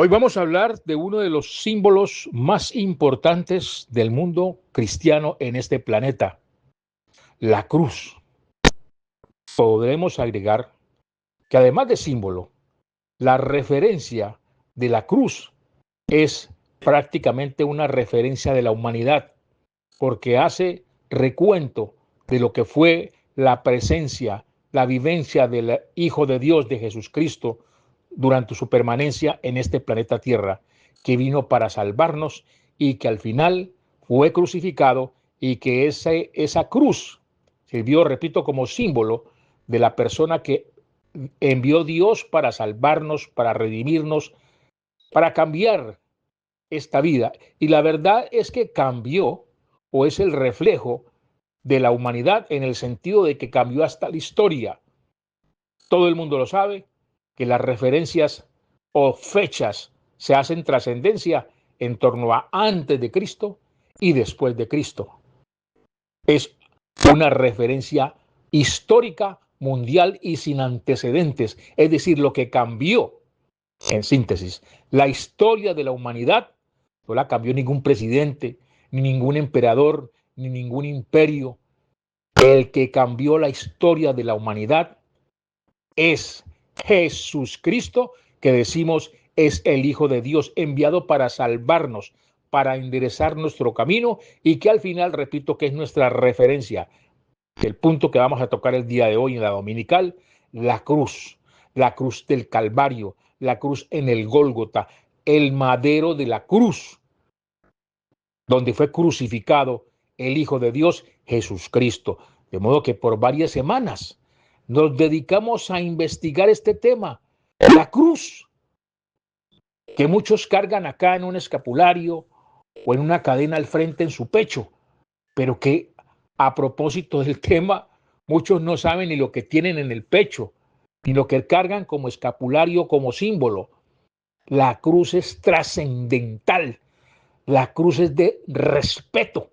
Hoy vamos a hablar de uno de los símbolos más importantes del mundo cristiano en este planeta, la cruz. Podremos agregar que además de símbolo, la referencia de la cruz es prácticamente una referencia de la humanidad, porque hace recuento de lo que fue la presencia, la vivencia del Hijo de Dios, de Jesucristo, durante su permanencia en este planeta Tierra, que vino para salvarnos y que al final fue crucificado y que esa cruz sirvió, repito, como símbolo de la persona que envió Dios para salvarnos, para redimirnos, para cambiar esta vida. Y la verdad es que cambió o es el reflejo de la humanidad en el sentido de que cambió hasta la historia. Todo el mundo lo sabe, que las referencias o fechas se hacen trascendencia en torno a antes de Cristo y después de Cristo. Es una referencia histórica, mundial y sin antecedentes, es decir, lo que cambió, en síntesis, la historia de la humanidad. No la cambió ningún presidente, ni ningún emperador, ni ningún imperio. El que cambió la historia de la humanidad es Jesucristo, que decimos es el Hijo de Dios enviado para salvarnos, para enderezar nuestro camino y que al final, repito, que es nuestra referencia. El punto que vamos a tocar el día de hoy en la dominical, la cruz del Calvario, la cruz en el Gólgota, el madero de la cruz, donde fue crucificado el Hijo de Dios, Jesucristo. De modo que por varias semanas nos dedicamos a investigar este tema, la cruz, que muchos cargan acá en un escapulario o en una cadena al frente en su pecho, pero que a propósito del tema, muchos no saben ni lo que tienen en el pecho, ni lo que cargan como escapulario, como símbolo. La cruz es trascendental, la cruz es de respeto.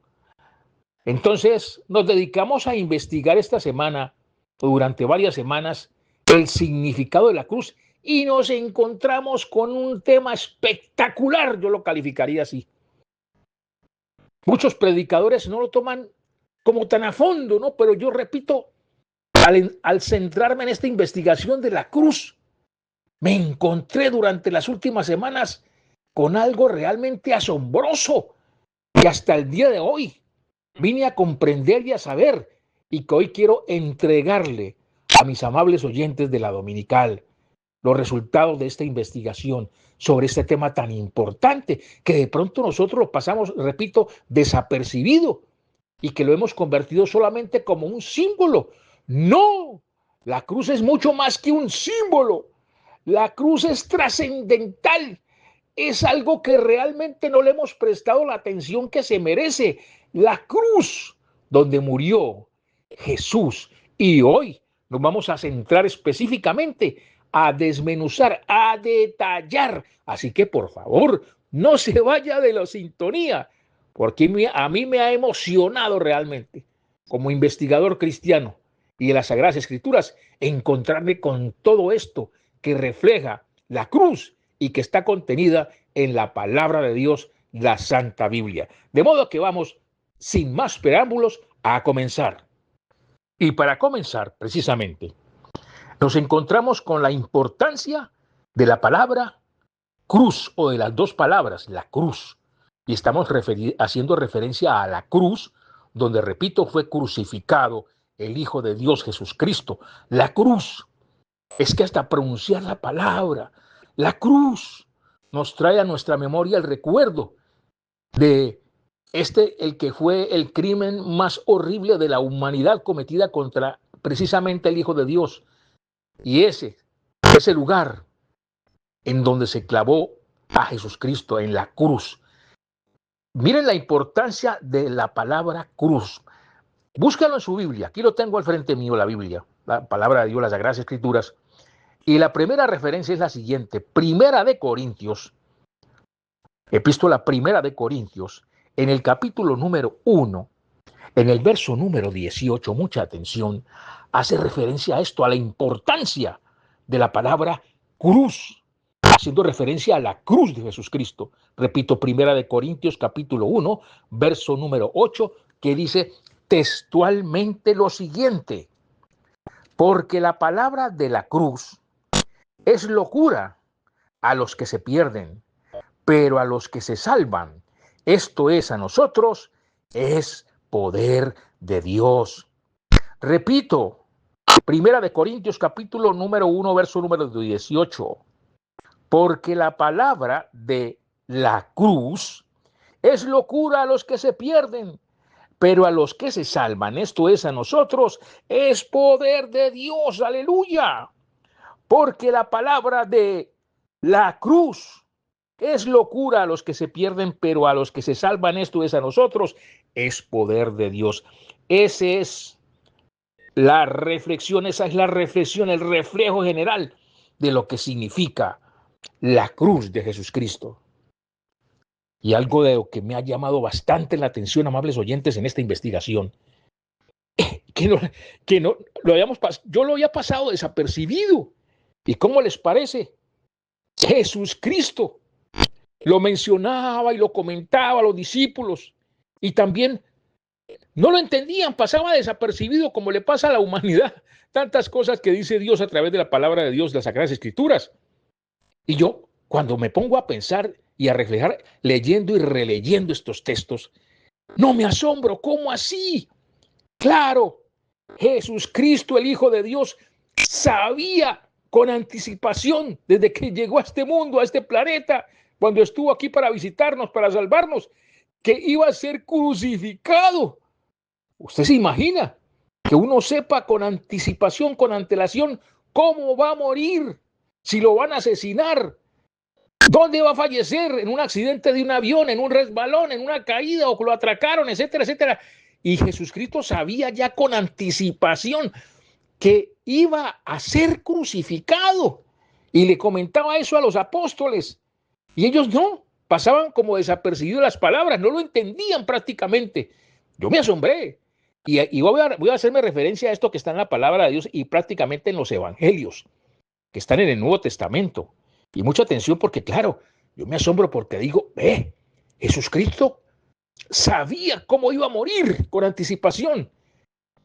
Entonces nos dedicamos a investigar esta semana, o durante varias semanas, el significado de la cruz y nos encontramos con un tema espectacular, yo lo calificaría así. Muchos predicadores no lo toman como tan a fondo, ¿no? Pero yo repito, al centrarme en esta investigación de la cruz, me encontré durante las últimas semanas con algo realmente asombroso que hasta el día de hoy vine a comprender y a saber y que hoy quiero entregarle a mis amables oyentes de la Dominical los resultados de esta investigación sobre este tema tan importante que de pronto nosotros lo pasamos, repito, desapercibido y que lo hemos convertido solamente como un símbolo. No, la cruz es mucho más que un símbolo. La cruz es trascendental. Es algo que realmente no le hemos prestado la atención que se merece. La cruz donde murió Jesús. Y hoy nos vamos a centrar específicamente a desmenuzar, a detallar. Así que por favor, no se vaya de la sintonía, porque a mí me ha emocionado realmente, como investigador cristiano y de las Sagradas Escrituras, encontrarme con todo esto que refleja la cruz y que está contenida en la palabra de Dios, la Santa Biblia. De modo que vamos, sin más preámbulos, a comenzar. Y para comenzar, precisamente, nos encontramos con la importancia de la palabra cruz o de las dos palabras, la cruz. Y estamos haciendo referencia a la cruz, donde, repito, fue crucificado el Hijo de Dios Jesucristo. La cruz. Es que hasta pronunciar la palabra, la cruz, nos trae a nuestra memoria el recuerdo de el que fue el crimen más horrible de la humanidad cometida contra precisamente el Hijo de Dios. Y ese lugar en donde se clavó a Jesucristo en la cruz. Miren la importancia de la palabra cruz. Búscalo en su Biblia. Aquí lo tengo al frente mío, la Biblia, la palabra de Dios, las Sagradas Escrituras. Y la primera referencia es la siguiente. Primera de Corintios, epístola primera de Corintios, en el capítulo número 1, en el verso número 18, mucha atención, hace referencia a esto, a la importancia de la palabra cruz. haciendo referencia a la cruz de Jesucristo. Repito, 1 Corintios capítulo 1, verso número 8, que dice textualmente lo siguiente: porque la palabra de la cruz es locura a los que se pierden, pero a los que se salvan, esto es a nosotros, es poder de Dios. Repito, 1 Corintios capítulo número 1, verso número 18. Porque la palabra de la cruz es locura a los que se pierden, pero a los que se salvan, esto es a nosotros, es poder de Dios. Aleluya. Porque la palabra de la cruz es locura a los que se pierden, pero a los que se salvan, esto es a nosotros, es poder de Dios. Esa es la reflexión, el reflejo general de lo que significa la cruz de Jesucristo. Y algo de lo que me ha llamado bastante la atención, amables oyentes, en esta investigación, que no yo lo había pasado desapercibido. ¿Y cómo les parece? Jesucristo lo mencionaba y lo comentaba a los discípulos, y también no lo entendían, pasaba desapercibido, como le pasa a la humanidad. Tantas cosas que dice Dios a través de la palabra de Dios, las Sagradas Escrituras. Y yo, cuando me pongo a pensar y a reflejar, leyendo y releyendo estos textos, no me asombro. ¿Cómo así? Claro, Jesucristo, el Hijo de Dios, sabía con anticipación, desde que llegó a este mundo, a este planeta, cuando estuvo aquí para visitarnos, para salvarnos, que iba a ser crucificado. ¿Usted se imagina que uno sepa con anticipación, con antelación, cómo va a morir, si lo van a asesinar, dónde va a fallecer, en un accidente de un avión, en un resbalón, en una caída, o lo atracaron, etcétera, etcétera? Y Jesucristo sabía ya con anticipación que iba a ser crucificado, y le comentaba eso a los apóstoles, y ellos no, pasaban como desapercibidos las palabras, no lo entendían prácticamente. Yo me asombré, y voy a hacerme referencia a esto que está en la palabra de Dios y prácticamente en los evangelios, que están en el Nuevo Testamento. Y mucha atención, porque claro, yo me asombro porque digo, Jesucristo sabía cómo iba a morir con anticipación,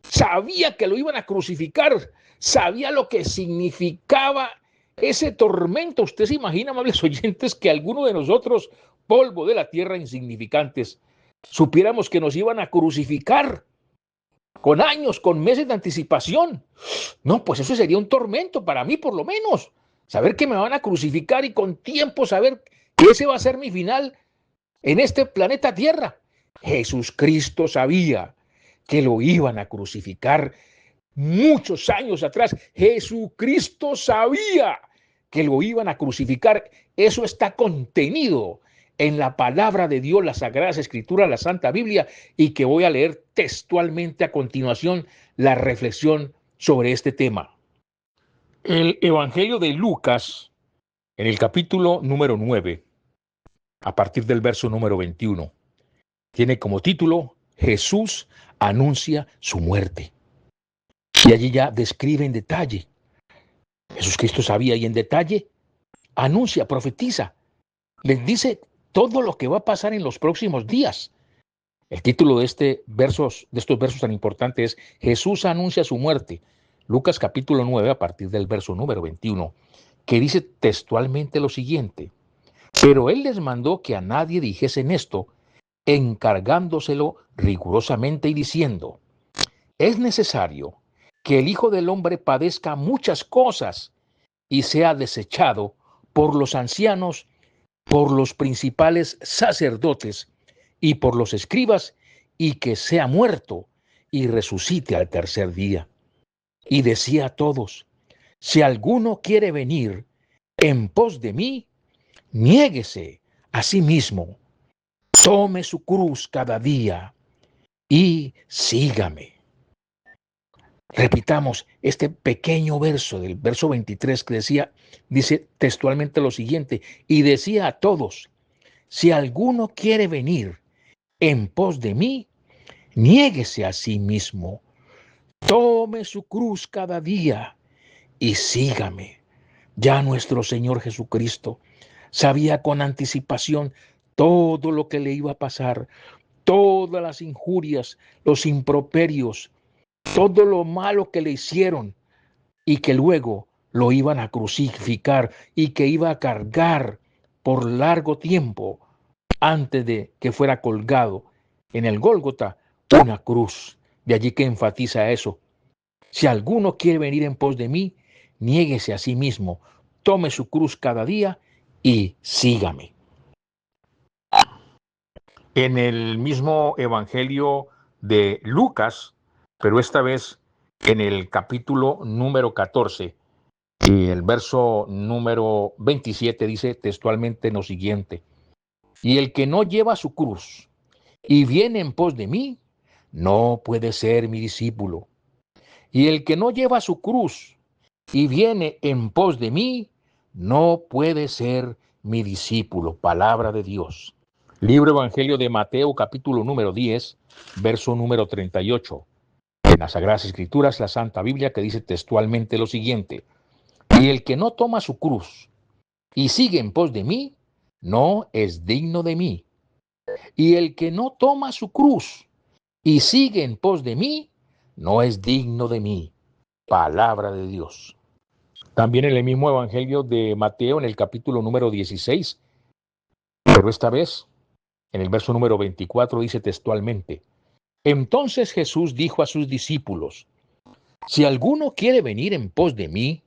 sabía que lo iban a crucificar, sabía lo que significaba ese tormento. Usted se imagina, amables oyentes, que alguno de nosotros, polvo de la tierra, insignificantes, supiéramos que nos iban a crucificar con años, con meses de anticipación. No, pues eso sería un tormento para mí, por lo menos. Saber que me van a crucificar y con tiempo saber que ese va a ser mi final en este planeta Tierra. Jesucristo sabía que lo iban a crucificar muchos años atrás. Jesucristo sabía que lo iban a crucificar. Eso está contenido en la palabra de Dios, las Sagradas Escrituras, la Santa Biblia, y que voy a leer textualmente a continuación la reflexión sobre este tema. El Evangelio de Lucas, en el capítulo número 9, a partir del verso número 21, tiene como título: Jesús anuncia su muerte. Y allí ya describe en detalle. Jesucristo sabía, y en detalle anuncia, profetiza, les dice todo lo que va a pasar en los próximos días. El título de estos versos tan importantes es Jesús anuncia su muerte. Lucas capítulo 9, a partir del verso número 21, que dice textualmente lo siguiente: pero él les mandó que a nadie dijesen esto, encargándoselo rigurosamente y diciendo: es necesario que el Hijo del Hombre padezca muchas cosas y sea desechado por los ancianos, por los principales sacerdotes y por los escribas, y que sea muerto y resucite al tercer día. Y decía a todos: si alguno quiere venir en pos de mí, niéguese a sí mismo, tome su cruz cada día y sígame. Repitamos este pequeño verso del verso 23 que dice textualmente lo siguiente: y decía a todos: si alguno quiere venir en pos de mí, niéguese a sí mismo, tome su cruz cada día y sígame. Ya nuestro Señor Jesucristo sabía con anticipación todo lo que le iba a pasar, todas las injurias, los improperios, todo lo malo que le hicieron y que luego lo iban a crucificar y que iba a cargar por largo tiempo antes de que fuera colgado en el Gólgota una cruz. De allí que enfatiza eso. Si alguno quiere venir en pos de mí, niéguese a sí mismo, tome su cruz cada día y sígame. En el mismo Evangelio de Lucas, pero esta vez en el capítulo número 14, y el verso número 27 dice textualmente lo siguiente: y el que no lleva su cruz y viene en pos de mí, no puede ser mi discípulo. Y el que no lleva su cruz y viene en pos de mí, no puede ser mi discípulo. Palabra de Dios. Libro Evangelio de Mateo, capítulo número 10, verso número 38. En las Sagradas Escrituras, la Santa Biblia, que dice textualmente lo siguiente: y el que no toma su cruz y sigue en pos de mí, no es digno de mí. Y el que no toma su cruz y sigue en pos de mí, no es digno de mí. Palabra de Dios. También en el mismo Evangelio de Mateo, en el capítulo número 16, pero esta vez, en el verso número 24, dice textualmente: entonces Jesús dijo a sus discípulos: si alguno quiere venir en pos de mí,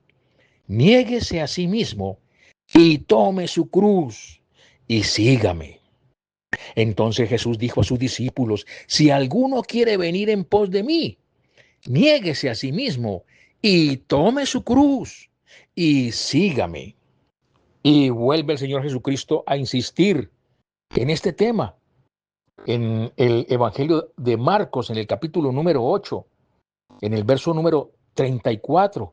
niéguese a sí mismo y tome su cruz y sígame. Entonces Jesús dijo a sus discípulos: si alguno quiere venir en pos de mí, niéguese a sí mismo y tome su cruz y sígame. Y vuelve el Señor Jesucristo a insistir en este tema en el Evangelio de Marcos, en el capítulo número 8, en el verso número 34.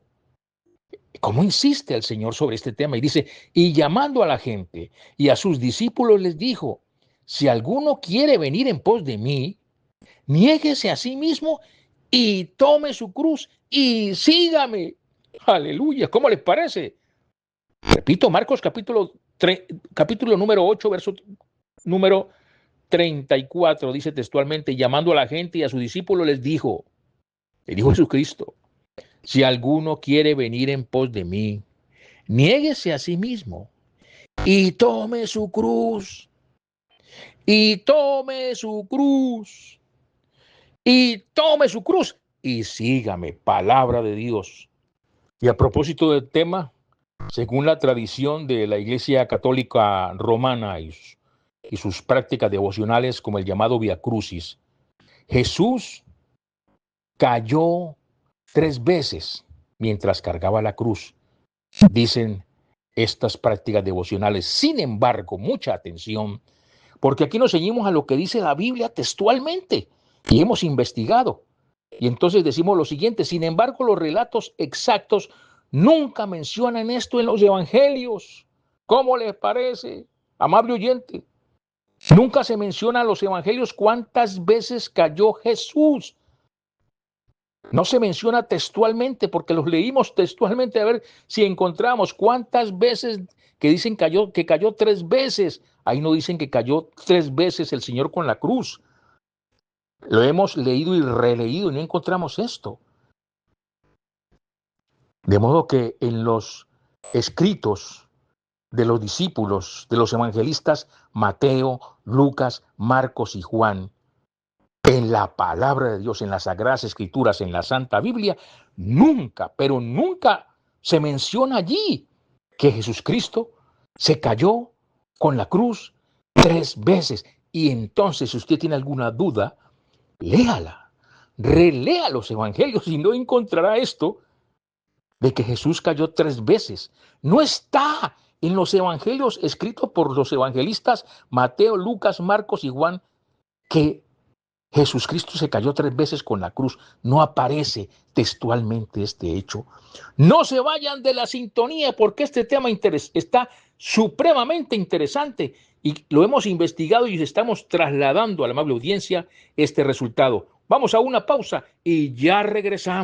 ¿Cómo insiste el Señor sobre este tema? Y dice: y llamando a la gente y a sus discípulos les dijo: si alguno quiere venir en pos de mí, niéguese a sí mismo y tome su cruz y sígame. Aleluya, ¿cómo les parece? Repito, Marcos capítulo número 8, verso número 34, dice textualmente: llamando a la gente y a sus discípulos le dijo Jesucristo: si alguno quiere venir en pos de mí, niéguese a sí mismo y tome su cruz, y tome su cruz, y tome su cruz, y sígame. Palabra de Dios. Y a propósito del tema, según la tradición de la Iglesia Católica Romana y sus prácticas devocionales, como el llamado Via Crucis, Jesús cayó 3 veces mientras cargaba la cruz, dicen estas prácticas devocionales. Sin embargo, mucha atención, porque aquí nos ceñimos a lo que dice la Biblia textualmente y hemos investigado. Y entonces decimos lo siguiente: sin embargo, los relatos exactos nunca mencionan esto en los evangelios. ¿Cómo les parece, amable oyente? Nunca se menciona en los evangelios cuántas veces cayó Jesús. No se menciona textualmente, porque los leímos textualmente, a ver si encontramos cuántas veces que dicen que cayó 3 veces. Ahí no dicen que cayó 3 veces el Señor con la cruz. Lo hemos leído y releído y no encontramos esto. De modo que en los escritos de los discípulos, de los evangelistas Mateo, Lucas, Marcos y Juan, en la palabra de Dios, en las Sagradas Escrituras, en la Santa Biblia, nunca, pero nunca se menciona allí que Jesucristo se cayó con la cruz 3 veces. Y entonces, si usted tiene alguna duda, léala, relea los evangelios y no encontrará esto de que Jesús cayó 3 veces. No está en los evangelios escritos por los evangelistas Mateo, Lucas, Marcos y Juan que Jesucristo se cayó 3 veces con la cruz. No aparece textualmente este hecho. No se vayan de la sintonía, porque este tema está supremamente interesante y lo hemos investigado y estamos trasladando a la amable audiencia este resultado. Vamos a una pausa y ya regresamos.